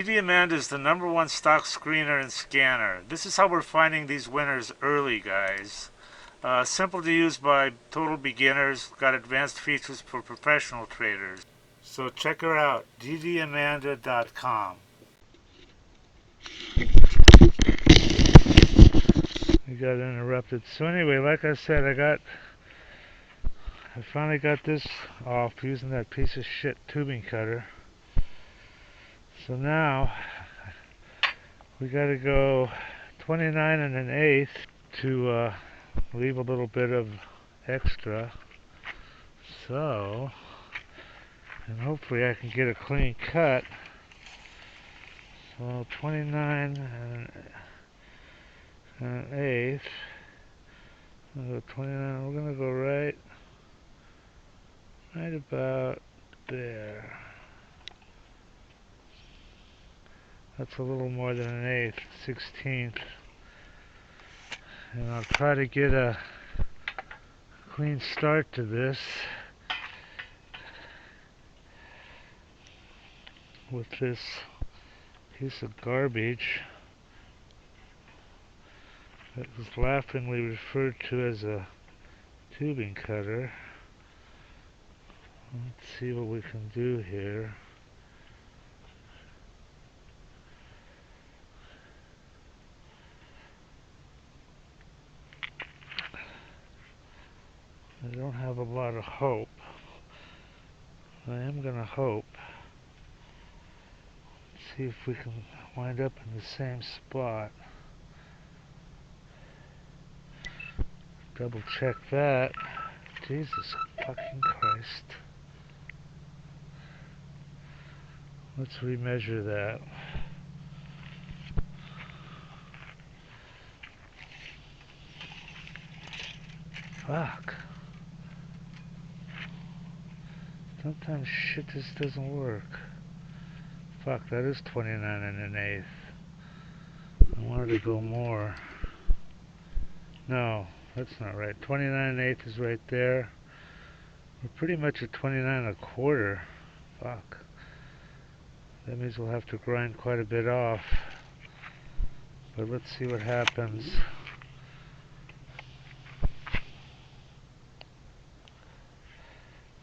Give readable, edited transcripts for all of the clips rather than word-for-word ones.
DDAmanda is the #1 stock screener and scanner. This is how we're finding these winners early, guys. Simple to use by total beginners. Got advanced features for professional traders. So check her out, DDAmanda.com. We got interrupted. So anyway, like I said, I finally got this off using that piece of shit tubing cutter. So now we gotta go 29 and 1/8 to leave a little bit of extra. So, and hopefully I can get a clean cut. So 29 and 1/8. I'm gonna go 29. We're gonna go right about there. That's a little more than 1/8, 16th. And I'll try to get a clean start to this with this piece of garbage that was laughingly referred to as a tubing cutter. Let's see what we can do here. I don't have a lot of hope. I am gonna hope. See if we can wind up in the same spot. Double check that. Jesus fucking Christ. Let's remeasure that. Fuck. Sometimes shit just doesn't work. Fuck, that is 29 and 1/8. I wanted to go more. No, that's not right. 29 and 1/8 is right there. We're pretty much at 29 and 1/4. Fuck. That means we'll have to grind quite a bit off. But let's see what happens.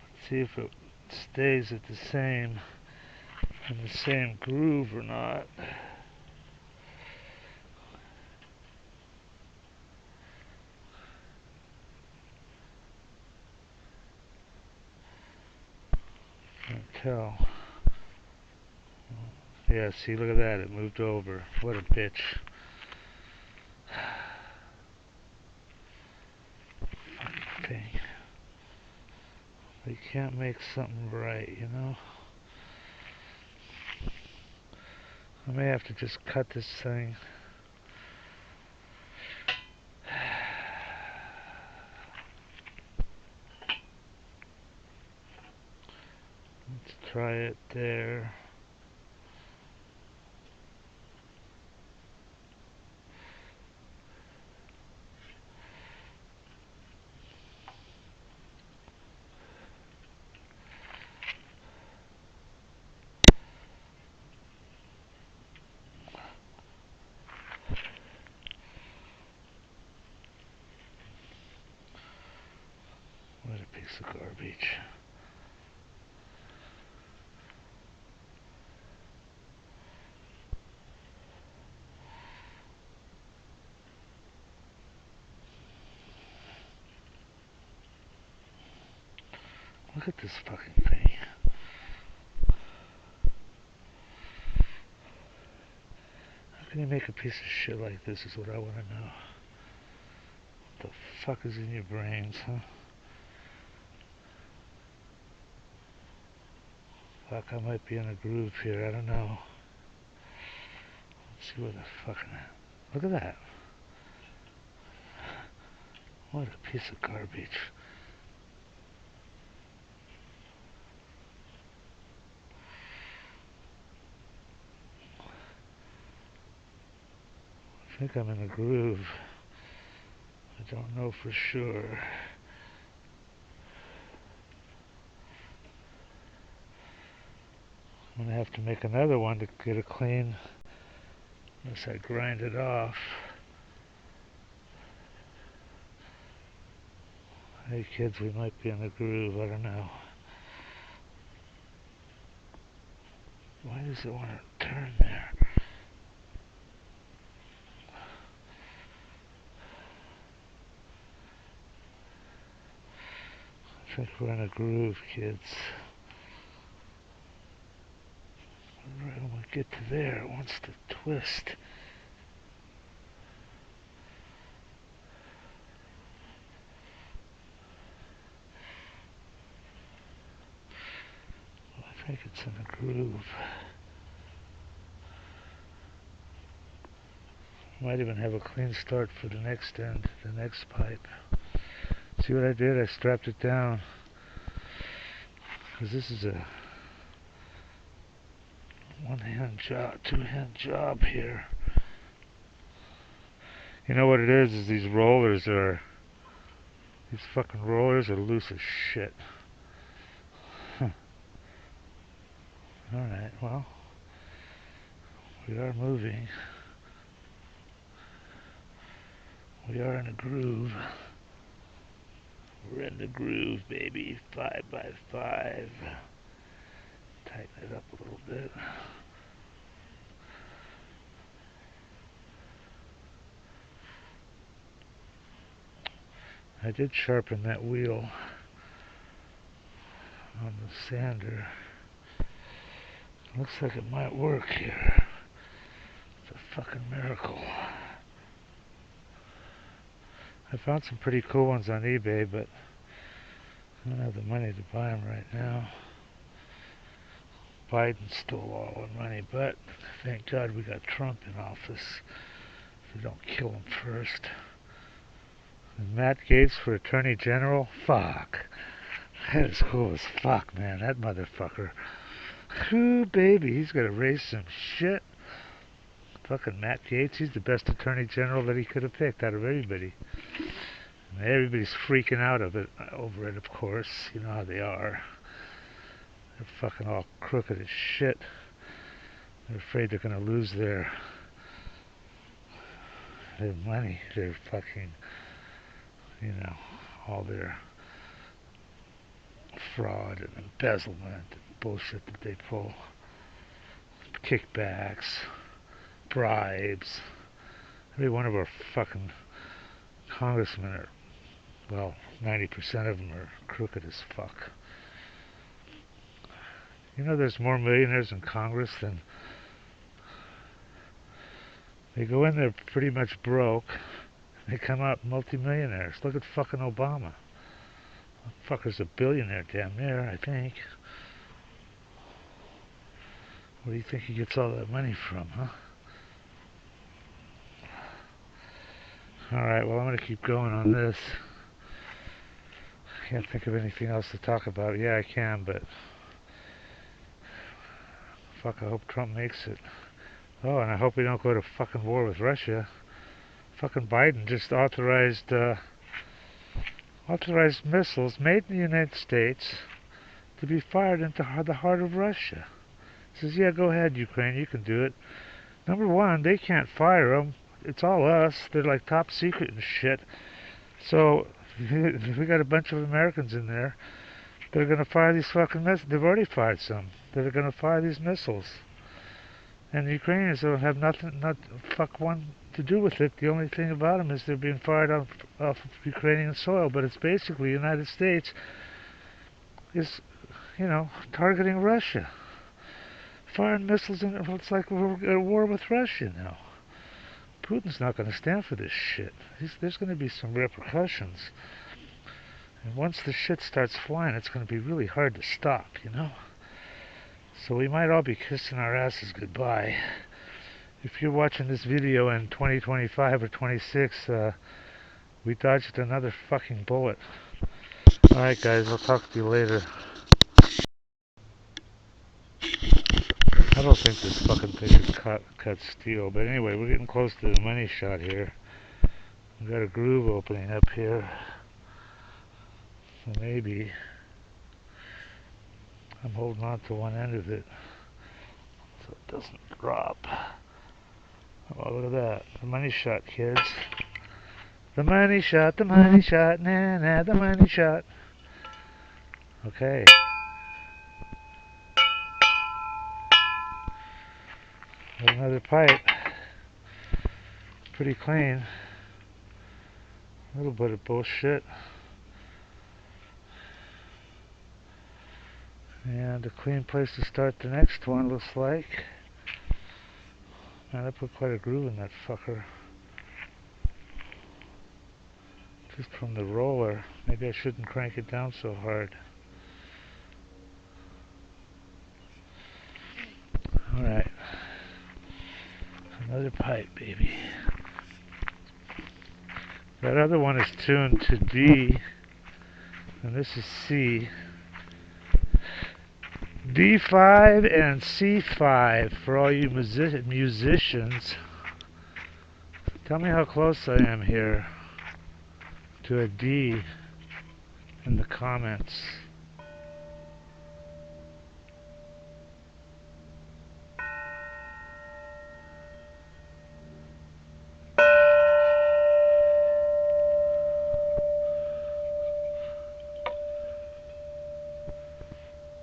Let's see if it stays at the same, in the same groove or not. Can't tell. Yeah, see, look at that. It moved over. What a bitch. Fucking thing. You can't make something right, you know? I may have to just cut this thing. Let's try it there. What a piece of garbage. Look at this fucking thing. How can you make a piece of shit like this is what I want to know. What the fuck is in your brains, huh? Fuck, I might be in a groove here, I don't know. Let's see what the fucking... Look at that. What a piece of garbage. I think I'm in a groove. I don't know for sure. I'm going to have to make another one to get it clean, unless I grind it off. Hey kids, we might be in the groove, I don't know. Why does it want to turn there? I think we're in a groove, kids. Right when we get to there, it wants to twist. I think it's in a groove. Might even have a clean start for the next end, the next pipe. See what I did? I strapped it down. Because this is a one-hand job, two-hand job here. You know what it is these fucking rollers are loose as shit. Huh. Alright, well, we are moving. We are in a groove. We're in the groove, baby. 5 by 5. Tighten it up a little bit. I did sharpen that wheel on the sander. Looks like it might work here. It's a fucking miracle. I found some pretty cool ones on eBay, but I don't have the money to buy them right now. Biden stole all our money, but thank God we got Trump in office. If we don't kill him first. And Matt Gaetz for Attorney General? Fuck. That is cool as fuck, man. That motherfucker. Ooh, baby, he's gonna raise some shit. Fucking Matt Gaetz, he's the best Attorney General that he could have picked out of everybody. And everybody's freaking out over it, of course. You know how they are. They're fucking all crooked as shit. They're afraid they're gonna lose their money, their fucking, all their fraud and embezzlement and bullshit that they pull. Kickbacks, bribes. Every one of our fucking congressmen are, well, 90% of them are crooked as fuck. You know there's more millionaires in Congress than... They go in there pretty much broke. They come out multimillionaires. Look at fucking Obama. That fucker's a billionaire damn near, I think. Where do you think he gets all that money from, huh? Alright, well I'm going to keep going on this. I can't think of anything else to talk about. Yeah, I can, but... Fuck, I hope Trump makes it. Oh, and I hope we don't go to fucking war with Russia. Fucking Biden just authorized missiles made in the United States to be fired into the heart of Russia. He says, yeah, go ahead, Ukraine, you can do it. Number one, they can't fire them. It's all us. They're like top secret and shit. So, we got a bunch of Americans in there that are going to fire these fucking missiles. They've already fired some. That are going to fire these missiles. And the Ukrainians don't have not fuck one to do with it. The only thing about them is they're being fired off of Ukrainian soil. But it's basically the United States is, targeting Russia. Firing missiles, and it's like we're at war with Russia now. Putin's not going to stand for this shit. There's going to be some repercussions. And once the shit starts flying, it's going to be really hard to stop, So we might all be kissing our asses goodbye. If you're watching this video in 2025 or 26, we dodged another fucking bullet. Alright guys, I'll talk to you later. I don't think this fucking thing is cut steel, but anyway, we're getting close to the money shot here. We got a groove opening up here. So maybe I'm holding on to one end of it. so it doesn't drop. Oh, look at that. The money shot, kids. The money shot, the money shot, nah, nah, the money shot. Okay. Another pipe. Pretty clean. A little bit of bullshit. And a clean place to start the next one, looks like. Man, I put quite a groove in that fucker. Just from the roller. Maybe I shouldn't crank it down so hard. Alright. Another pipe, baby. That other one is tuned to D, and this is C. D5 and C5 for all you musicians. Tell me how close I am here to a D in the comments.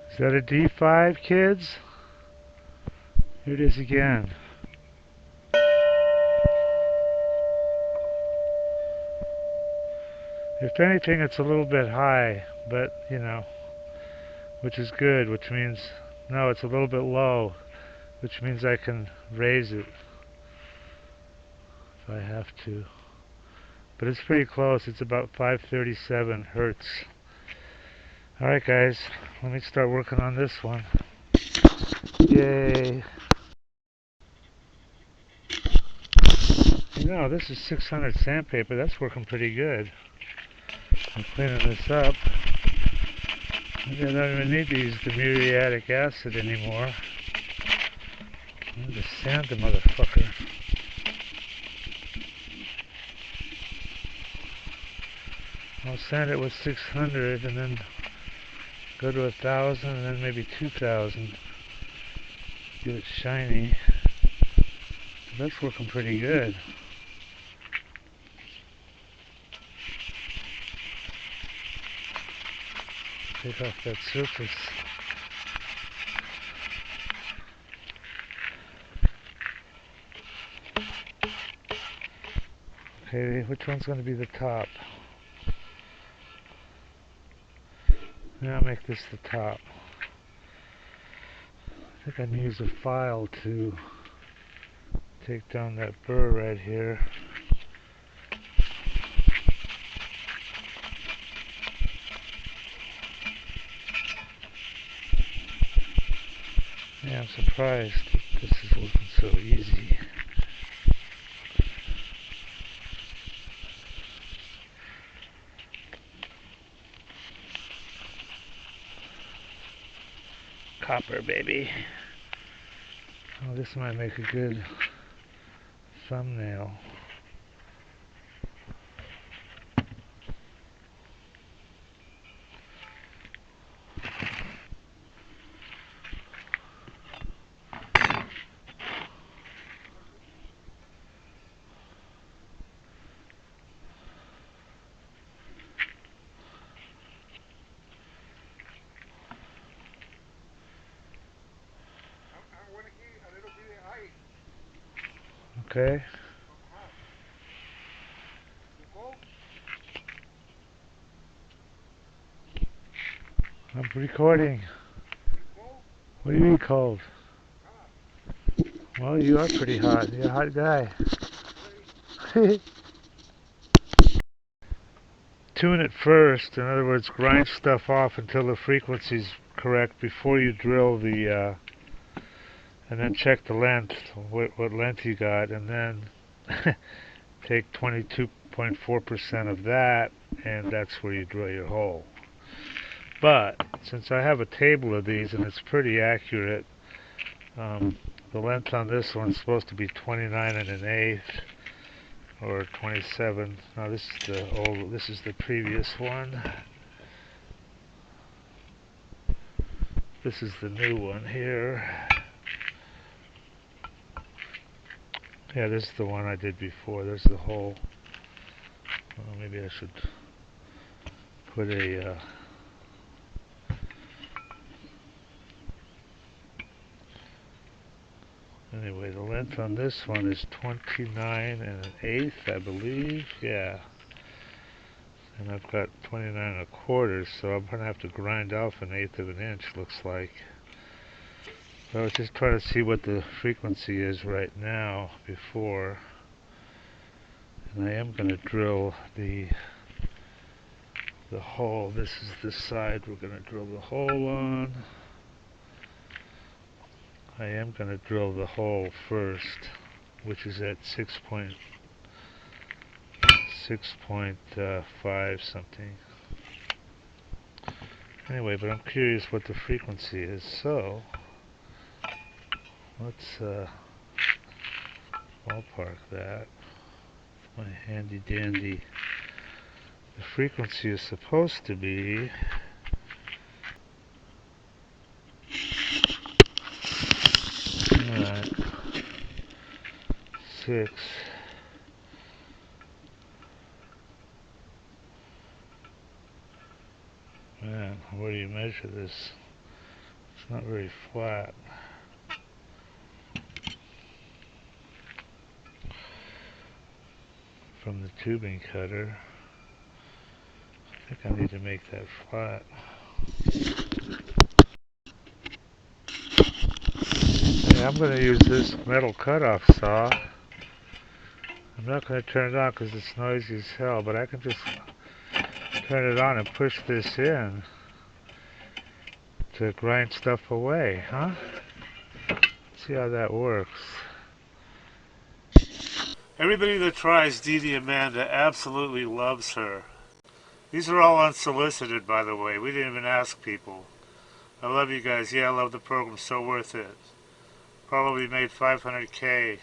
Is that a D5, kids? Here it is again. If anything, it's a little bit high, but, you know, which is good, which means, no, it's a little bit low, which means I can raise it if I have to. But it's pretty close. It's about 537 hertz. Alright guys, let me start working on this one. Yay! You know, this is 600 sandpaper. That's working pretty good. I'm cleaning this up. Maybe I don't even need to use the muriatic acid anymore. I'm just sand the motherfucker. I'll sand it with 600 and then go to 1,000 and then maybe 2,000. Get it shiny. That's working pretty good. Take off that surface. Okay, which one's going to be the top? Now I'll make this the top. I think I can use a file to take down that burr right here. Yeah, I'm surprised that this is looking so easy. Copper, baby. Oh, this might make a good thumbnail. Okay. I'm recording. What do you mean cold? Well, you are pretty hot. You're a hot guy. Tune it first. In other words, grind stuff off until the frequency's correct before you drill the, and then check the length, what length you got, and then take 22.4% of that, and that's where you drill your hole. But since I have a table of these and it's pretty accurate, the length on this one's supposed to be 29 1/8 or 27. Now this is the previous one. This is the new one here. Yeah, this is the one I did before. There's the whole. Well, maybe I should put a. Anyway, the length on this one is 29 1/8, I believe. Yeah. And I've got 29 1/4, so I'm going to have to grind off 1/8 of an inch, looks like. So I was just trying to see what the frequency is right now before. And I am going to drill the hole. This is the side we're going to drill the hole on. I am going to drill the hole first, which is at 6.5 something. Anyway, but I'm curious what the frequency is, so let's ballpark that. My handy dandy. The frequency is supposed to be 6. Man, where do you measure this? It's not very flat. From the tubing cutter. I think I need to make that flat. Yeah, I'm going to use this metal cutoff saw. I'm not going to turn it on because it's noisy as hell, but I can just turn it on and push this in to grind stuff away, huh? See how that works. Everybody that tries DDAmanda absolutely loves her. These are all unsolicited, by the way. We didn't even ask people. I love you guys. Yeah, I love the program. So worth it. Probably made 500K.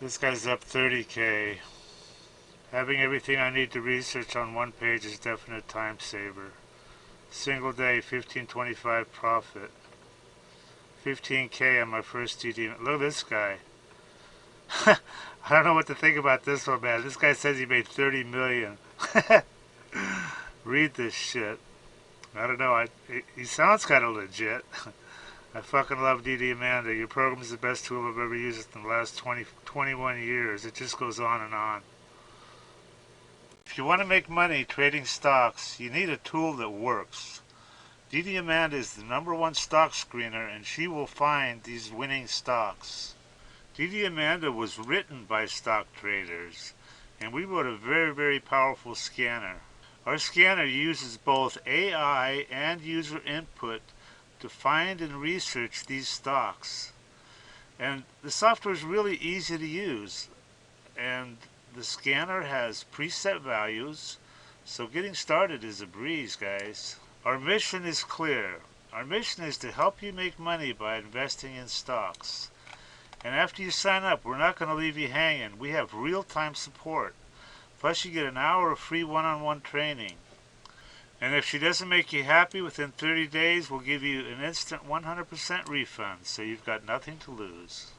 This guy's up 30K. Having everything I need to research on one page is definite time saver. Single day, 1525 profit. 15K on my first DD. Look at this guy. I don't know what to think about this one, man. This guy says he made 30 million. Read this shit. I don't know. He sounds kind of legit. I fucking love DDAmanda. Your program is the best tool I've ever used in the last 21 years. It just goes on and on. If you want to make money trading stocks, you need a tool that works. DDAmanda is the #1 stock screener, and she will find these winning stocks. DDAmanda was written by stock traders, and we wrote a very, very powerful scanner. Our scanner uses both AI and user input to find and research these stocks. And the software is really easy to use. And the scanner has preset values, so getting started is a breeze, guys. Our mission is clear. Our mission is to help you make money by investing in stocks. And after you sign up, we're not going to leave you hanging. We have real-time support. Plus, you get an hour of free one-on-one training. And if she doesn't make you happy within 30 days, we'll give you an instant 100% refund, so you've got nothing to lose.